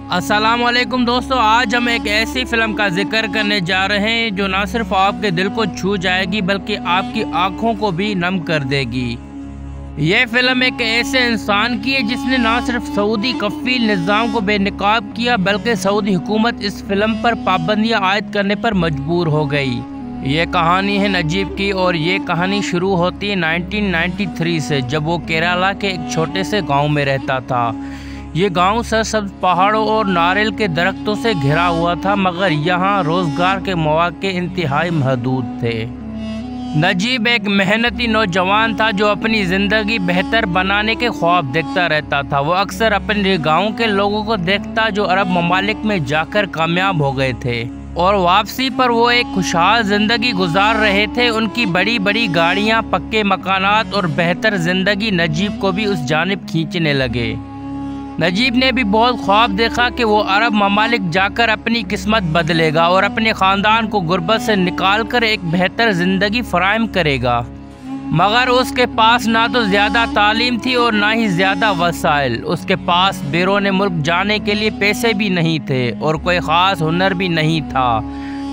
السلام علیکم دوستو، آج ہم ایک ایسی فلم کا ذکر کرنے جا رہے ہیں جو نہ صرف آپ کے دل کو چھو جائے گی بلکہ آپ کی آنکھوں کو بھی نم کر دے گی۔ یہ فلم ایک ایسے انسان کی ہے جس نے نہ صرف سعودی کفیل نظام کو بے نقاب کیا بلکہ سعودی حکومت اس فلم پر پابندیاں عائد کرنے پر مجبور ہو گئی۔ یہ کہانی ہے نجیب کی، اور یہ کہانی شروع ہوتی ہے 1993 سے، جب وہ کیرالہ کے ایک چھوٹے سے گاؤں میں رہتا تھا۔ یہ گاؤں سرسبز پہاڑوں اور ناریل کے درختوں سے گھرا ہوا تھا، مگر یہاں روزگار کے مواقع انتہائی محدود تھے۔ نجیب ایک محنتی نوجوان تھا جو اپنی زندگی بہتر بنانے کے خواب دیکھتا رہتا تھا۔ وہ اکثر اپنے گاؤں کے لوگوں کو دیکھتا جو عرب ممالک میں جا کر کامیاب ہو گئے تھے، اور واپسی پر وہ ایک خوشحال زندگی گزار رہے تھے۔ ان کی بڑی بڑی گاڑیاں، پکے مکانات اور بہتر زندگی نجیب کو بھی اس جانب کھینچنے لگے۔ نجیب نے بھی بہت خواب دیکھا کہ وہ عرب ممالک جا کر اپنی قسمت بدلے گا اور اپنے خاندان کو غربت سے نکال کر ایک بہتر زندگی فراہم کرے گا، مگر اس کے پاس نہ تو زیادہ تعلیم تھی اور نہ ہی زیادہ وسائل۔ اس کے پاس بیرون ملک جانے کے لیے پیسے بھی نہیں تھے اور کوئی خاص ہنر بھی نہیں تھا،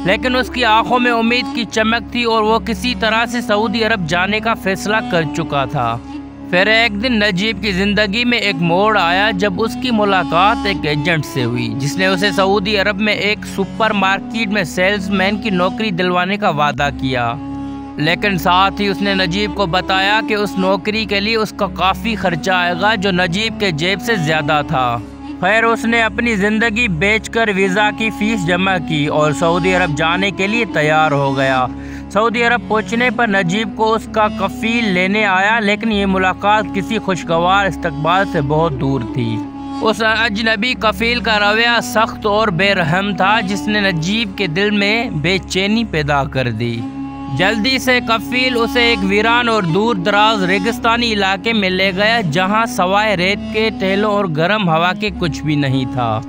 لیکن اس کی آنکھوں میں امید کی چمک تھی اور وہ کسی طرح سے سعودی عرب جانے کا فیصلہ کر چکا تھا۔ پھر ایک دن نجیب کی زندگی میں ایک موڑ آیا جب اس کی ملاقات ایک ایجنٹ سے ہوئی جس نے اسے سعودی عرب میں ایک سپر مارکیٹ میں سیلز مین کی نوکری دلوانے کا وعدہ کیا، لیکن ساتھ ہی اس نے نجیب کو بتایا کہ اس نوکری کے لیے اس کا کافی خرچہ آئے گا جو نجیب کے جیب سے زیادہ تھا۔ خیر، اس نے اپنی زندگی بیچ کر ویزا کی فیس جمع کی اور سعودی عرب جانے کے لیے تیار ہو گیا۔ سعودی عرب پہنچنے پر نجیب کو اس کا کفیل لینے آیا، لیکن یہ ملاقات کسی خوشگوار استقبال سے بہت دور تھی۔ اس اجنبی کفیل کا رویہ سخت اور بے رحم تھا جس نے نجیب کے دل میں بے چینی پیدا کر دی۔ جلدی سے کفیل اسے ایک ویران اور دور دراز ریگستانی علاقے میں لے گیا جہاں سوائے ریت کے ٹیلوں اور گرم ہوا کے کچھ بھی نہیں تھا۔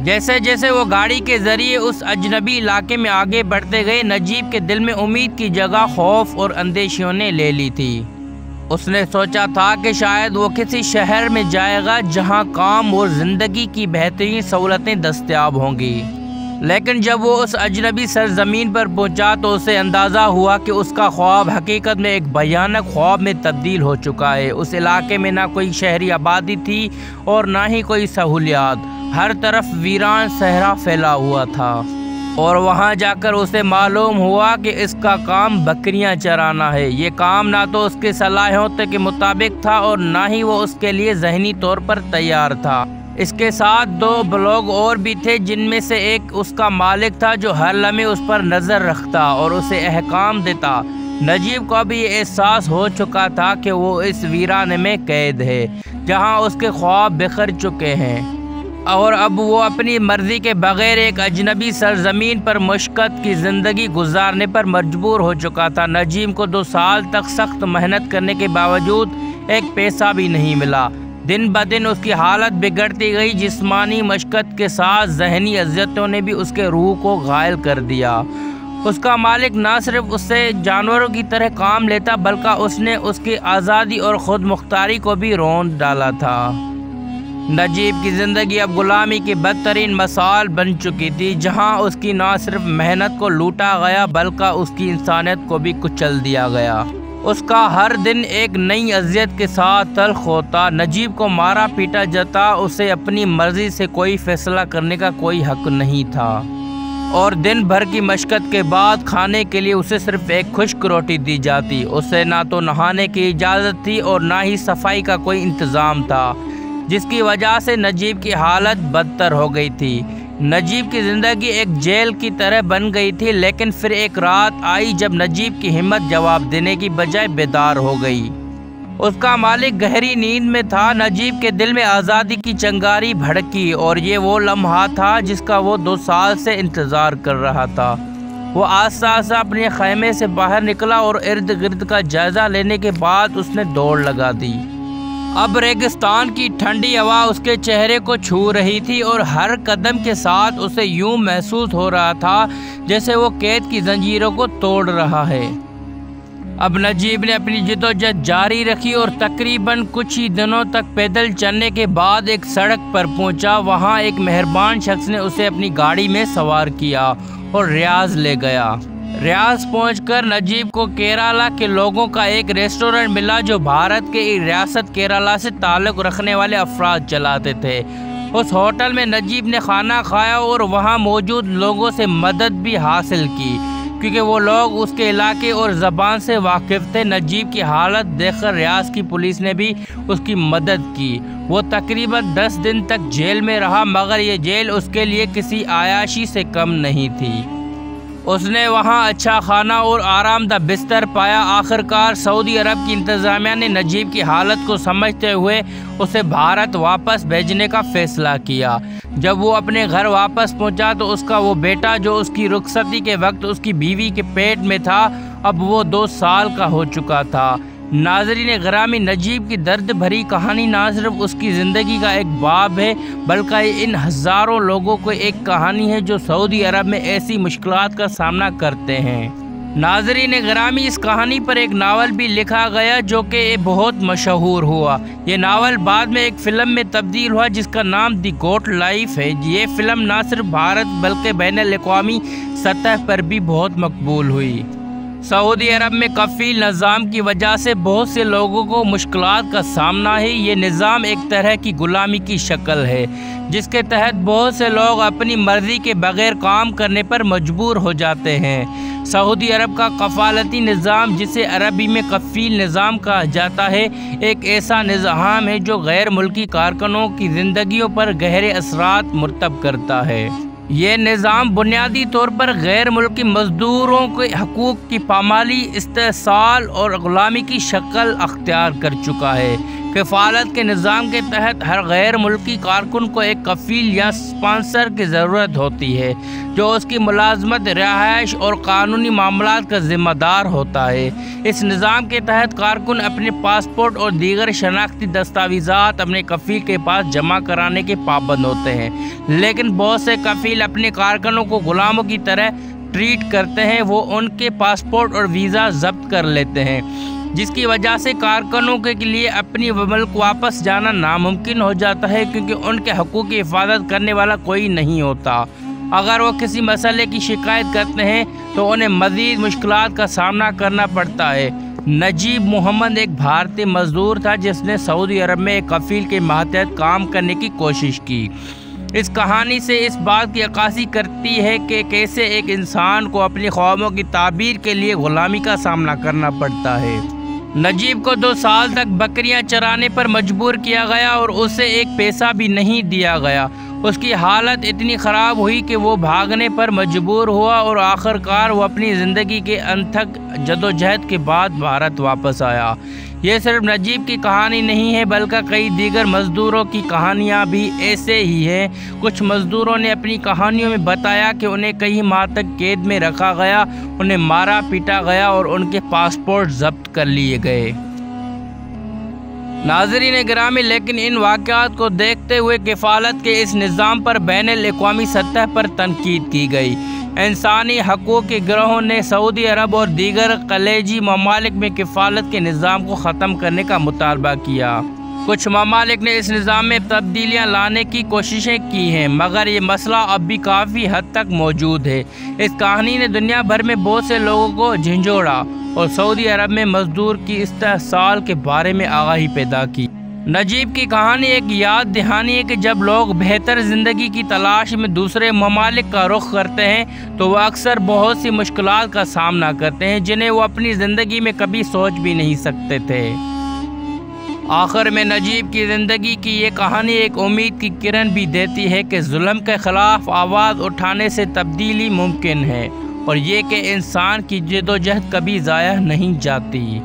جیسے جیسے وہ گاڑی کے ذریعے اس اجنبی علاقے میں آگے بڑھتے گئے، نجیب کے دل میں امید کی جگہ خوف اور اندیشیوں نے لے لی تھی۔ اس نے سوچا تھا کہ شاید وہ کسی شہر میں جائے گا جہاں کام اور زندگی کی بہترین سہولتیں دستیاب ہوں گی، لیکن جب وہ اس اجنبی سرزمین پر پہنچا تو اسے اندازہ ہوا کہ اس کا خواب حقیقت میں ایک بھیانک خواب میں تبدیل ہو چکا ہے۔ اس علاقے میں نہ کوئی شہری آبادی تھی اور نہ ہی کوئی سہولیات، ہر طرف ویران صحرا پھیلا ہوا تھا، اور وہاں جا کر اسے معلوم ہوا کہ اس کا کام بکریاں چرانا ہے۔ یہ کام نہ تو اس کی صلاحیتوں کے مطابق تھا اور نہ ہی وہ اس کے لیے ذہنی طور پر تیار تھا۔ اس کے ساتھ 2 لوگ اور بھی تھے، جن میں سے ایک اس کا مالک تھا جو ہر لمحے اس پر نظر رکھتا اور اسے احکام دیتا۔ نجیب کو بھی یہ احساس ہو چکا تھا کہ وہ اس ویرانے میں قید ہے جہاں اس کے خواب بکھر چکے ہیں، اور اب وہ اپنی مرضی کے بغیر ایک اجنبی سرزمین پر مشقت کی زندگی گزارنے پر مجبور ہو چکا تھا۔ نجیب کو 2 سال تک سخت محنت کرنے کے باوجود ایک پیسہ بھی نہیں ملا۔ دن بدن اس کی حالت بگڑتی گئی، جسمانی مشقت کے ساتھ ذہنی اذیتوں نے بھی اس کے روح کو گھائل کر دیا۔ اس کا مالک نہ صرف اس سے جانوروں کی طرح کام لیتا بلکہ اس نے اس کی آزادی اور خود مختاری کو بھی رون ڈالا تھا۔ نجیب کی زندگی اب غلامی کی بدترین مثال بن چکی تھی، جہاں اس کی نہ صرف محنت کو لوٹا گیا بلکہ اس کی انسانیت کو بھی کچل دیا گیا۔ اس کا ہر دن ایک نئی اذیت کے ساتھ تلخ ہوتا۔ نجیب کو مارا پیٹا جاتا، اسے اپنی مرضی سے کوئی فیصلہ کرنے کا کوئی حق نہیں تھا، اور دن بھر کی مشقت کے بعد کھانے کے لیے اسے صرف ایک خشک روٹی دی جاتی۔ اسے نہ تو نہانے کی اجازت تھی اور نہ ہی صفائی کا کوئی انتظام تھا، جس کی وجہ سے نجیب کی حالت بدتر ہو گئی تھی۔ نجیب کی زندگی ایک جیل کی طرح بن گئی تھی، لیکن پھر ایک رات آئی جب نجیب کی ہمت جواب دینے کی بجائے بیدار ہو گئی۔ اس کا مالک گہری نیند میں تھا۔ نجیب کے دل میں آزادی کی چنگاری بھڑکی، اور یہ وہ لمحہ تھا جس کا وہ 2 سال سے انتظار کر رہا تھا۔ وہ آہستہ آہستہ اپنے خیمے سے باہر نکلا اور ارد گرد کا جائزہ لینے کے بعد اس نے دوڑ لگا دی۔ اب ریگستان کی ٹھنڈی ہوا اس کے چہرے کو چھو رہی تھی، اور ہر قدم کے ساتھ اسے یوں محسوس ہو رہا تھا جیسے وہ قید کی زنجیروں کو توڑ رہا ہے۔ اب نجیب نے اپنی جدوجہد جاری رکھی اور تقریباً کچھ ہی دنوں تک پیدل چلنے کے بعد ایک سڑک پر پہنچا۔ وہاں ایک مہربان شخص نے اسے اپنی گاڑی میں سوار کیا اور ریاض لے گیا۔ ریاض پہنچ کر نجیب کو کیرالہ کے لوگوں کا ایک ریسٹورنٹ ملا جو بھارت کے ریاست کیرالہ سے تعلق رکھنے والے افراد چلاتے تھے۔ اس ہوٹل میں نجیب نے کھانا کھایا اور وہاں موجود لوگوں سے مدد بھی حاصل کی کیونکہ وہ لوگ اس کے علاقے اور زبان سے واقف تھے۔ نجیب کی حالت دیکھ کر ریاض کی پولیس نے بھی اس کی مدد کی۔ وہ تقریباً 10 دن تک جیل میں رہا مگر یہ جیل اس کے لیے کسی عیاشی سے کم نہیں تھی۔ اس نے وہاں اچھا کھانا اور آرام دہ بستر پایا۔ آخرکار سعودی عرب کی انتظامیہ نے نجیب کی حالت کو سمجھتے ہوئے اسے بھارت واپس بھیجنے کا فیصلہ کیا۔ جب وہ اپنے گھر واپس پہنچا تو اس کا وہ بیٹا جو اس کی رخصتی کے وقت اس کی بیوی کے پیٹ میں تھا اب وہ 2 سال کا ہو چکا تھا۔ ناظرین گرامی، نجیب کی درد بھری کہانی نہ صرف اس کی زندگی کا ایک باب ہے بلکہ ان ہزاروں لوگوں کو ایک کہانی ہے جو سعودی عرب میں ایسی مشکلات کا سامنا کرتے ہیں۔ ناظرین گرامی، اس کہانی پر ایک ناول بھی لکھا گیا جو کہ بہت مشہور ہوا۔ یہ ناول بعد میں ایک فلم میں تبدیل ہوا جس کا نام دی گوٹ لائف ہے۔ یہ فلم نہ صرف بھارت بلکہ بین الاقوامی سطح پر بھی بہت مقبول ہوئی۔ سعودی عرب میں کفیل نظام کی وجہ سے بہت سے لوگوں کو مشکلات کا سامنا ہے۔ یہ نظام ایک طرح کی غلامی کی شکل ہے جس کے تحت بہت سے لوگ اپنی مرضی کے بغیر کام کرنے پر مجبور ہو جاتے ہیں۔ سعودی عرب کا کفالتی نظام جسے عربی میں کفیل نظام کہا جاتا ہے ایک ایسا نظام ہے جو غیر ملکی کارکنوں کی زندگیوں پر گہرے اثرات مرتب کرتا ہے۔ یہ نظام بنیادی طور پر غیر ملکی مزدوروں کے حقوق کی پامالی، استحصال اور غلامی کی شکل اختیار کر چکا ہے۔ کفالت کے نظام کے تحت ہر غیر ملکی کارکن کو ایک کفیل یا اسپانسر کی ضرورت ہوتی ہے جو اس کی ملازمت، رہائش اور قانونی معاملات کا ذمہ دار ہوتا ہے۔ اس نظام کے تحت کارکن اپنے پاسپورٹ اور دیگر شناختی دستاویزات اپنے کفیل کے پاس جمع کرانے کے پابند ہوتے ہیں، لیکن بہت سے کفیل اپنے کارکنوں کو غلاموں کی طرح ٹریٹ کرتے ہیں۔ وہ ان کے پاسپورٹ اور ویزا ضبط کر لیتے ہیں جس کی وجہ سے کارکنوں کے لیے اپنی ملک واپس جانا ناممکن ہو جاتا ہے کیونکہ ان کے حقوق کی حفاظت کرنے والا کوئی نہیں ہوتا۔ اگر وہ کسی مسئلے کی شکایت کرتے ہیں تو انہیں مزید مشکلات کا سامنا کرنا پڑتا ہے۔ نجیب محمد ایک بھارتی مزدور تھا جس نے سعودی عرب میں ایک کفیل کے ماتحت کام کرنے کی کوشش کی۔ اس کہانی سے اس بات کی عکاسی کرتی ہے کہ کیسے ایک انسان کو اپنی خواہشوں کی تعبیر کے لیے غلامی کا سامنا کرنا پڑتا ہے۔ نجیب کو 2 سال تک بکریاں چرانے پر مجبور کیا گیا اور اسے ایک پیسہ بھی نہیں دیا گیا۔ اس کی حالت اتنی خراب ہوئی کہ وہ بھاگنے پر مجبور ہوا اور آخرکار وہ اپنی زندگی کے انتھک جدوجہد کے بعد بھارت واپس آیا۔ یہ صرف نجیب کی کہانی نہیں ہے بلکہ کئی دیگر مزدوروں کی کہانیاں بھی ایسے ہی ہیں۔ کچھ مزدوروں نے اپنی کہانیوں میں بتایا کہ انہیں کئی ماہ تک قید میں رکھا گیا، انہیں مارا پیٹا گیا اور ان کے پاسپورٹ ضبط کر لیے گئے۔ ناظرین گرامی، لیکن ان واقعات کو دیکھتے ہوئے کفالت کے اس نظام پر بین الاقوامی سطح پر تنقید کی گئی۔ انسانی حقوق کے گروہوں نے سعودی عرب اور دیگر خلیجی ممالک میں کفالت کے نظام کو ختم کرنے کا مطالبہ کیا۔ کچھ ممالک نے اس نظام میں تبدیلیاں لانے کی کوششیں کی ہیں مگر یہ مسئلہ اب بھی کافی حد تک موجود ہے۔ اس کہانی نے دنیا بھر میں بہت سے لوگوں کو جھنجھوڑا اور سعودی عرب میں مزدور کی استحصال کے بارے میں آگاہی پیدا کی۔ نجیب کی کہانی ایک یاد دہانی ہے کہ جب لوگ بہتر زندگی کی تلاش میں دوسرے ممالک کا رخ کرتے ہیں تو وہ اکثر بہت سی مشکلات کا سامنا کرتے ہیں جنہیں وہ اپنی زندگی میں کبھی سوچ بھی نہیں سکتے تھے۔ آخر میں نجیب کی زندگی کی یہ کہانی ایک امید کی کرن بھی دیتی ہے کہ ظلم کے خلاف آواز اٹھانے سے تبدیلی ممکن ہے اور یہ کہ انسان کی جدوجہد کبھی ضائع نہیں جاتی۔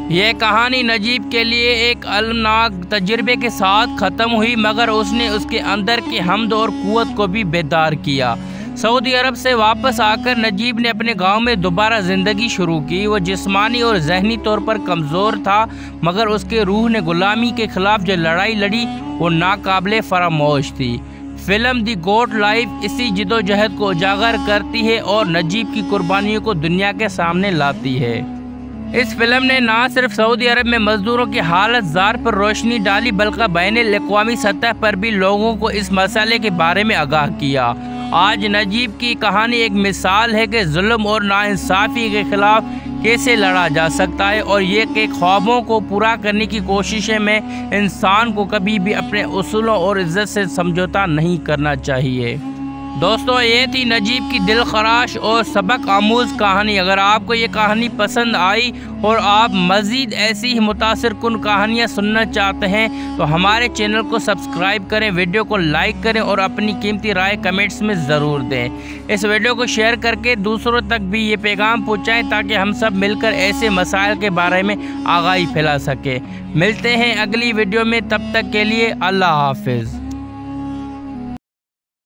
یہ کہانی نجیب کے لیے ایک المناک تجربے کے ساتھ ختم ہوئی مگر اس نے اس کے اندر کی حمد اور قوت کو بھی بیدار کیا۔ سعودی عرب سے واپس آ کر نجیب نے اپنے گاؤں میں دوبارہ زندگی شروع کی۔ وہ جسمانی اور ذہنی طور پر کمزور تھا مگر اس کے روح نے غلامی کے خلاف جو لڑائی لڑی وہ ناقابل فراموش تھی۔ فلم دی گوٹ لائف اسی جدوجہد کو اجاگر کرتی ہے اور نجیب کی قربانیوں کو دنیا کے سامنے لاتی ہے۔ اس فلم نے نہ صرف سعودی عرب میں مزدوروں کی حالت زار پر روشنی ڈالی بلکہ بین الاقوامی سطح پر بھی لوگوں کو اس مسئلے کے بارے میں آگاہ کیا۔ آج نجیب کی کہانی ایک مثال ہے کہ ظلم اور ناانصافی کے خلاف کیسے لڑا جا سکتا ہے، اور یہ کہ خوابوں کو پورا کرنے کی کوششیں میں انسان کو کبھی بھی اپنے اصولوں اور عزت سے سمجھوتا نہیں کرنا چاہیے۔ دوستو، یہ تھی نجیب کی دل خراش اور سبق آموز کہانی۔ اگر آپ کو یہ کہانی پسند آئی اور آپ مزید ایسی ہی متاثر کن کہانیاں سننا چاہتے ہیں تو ہمارے چینل کو سبسکرائب کریں، ویڈیو کو لائک کریں اور اپنی قیمتی رائے کمنٹس میں ضرور دیں۔ اس ویڈیو کو شیئر کر کے دوسروں تک بھی یہ پیغام پہنچائیں تاکہ ہم سب مل کر ایسے مسائل کے بارے میں آگاہی پھیلا سکیں۔ ملتے ہیں اگلی ویڈیو میں، تب تک کے لیے اللہ حافظ۔